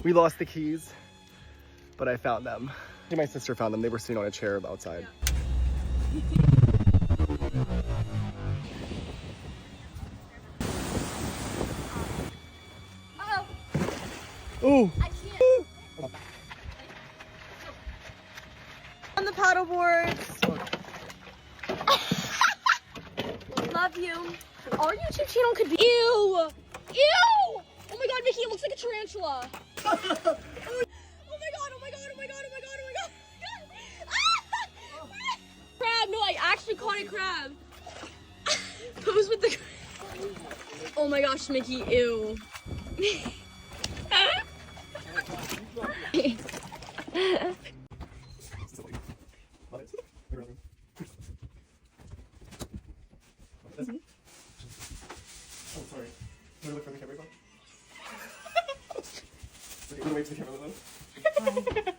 We lost the keys, but I found them. My sister found them. They were sitting on a chair outside. Ooh. I can't. On the paddle boards. Love you. Our YouTube channel could be. Ew! Ew! Oh my god, Vicky, it looks like a tarantula. Oh my god, oh my god, oh my god, oh my god, oh my god. Crab, no, I actually caught a crab. Pose with the. Oh my gosh, Mickey, ew. Oh, sorry. Want to look for the camera phone? You want to wait for the camera phone?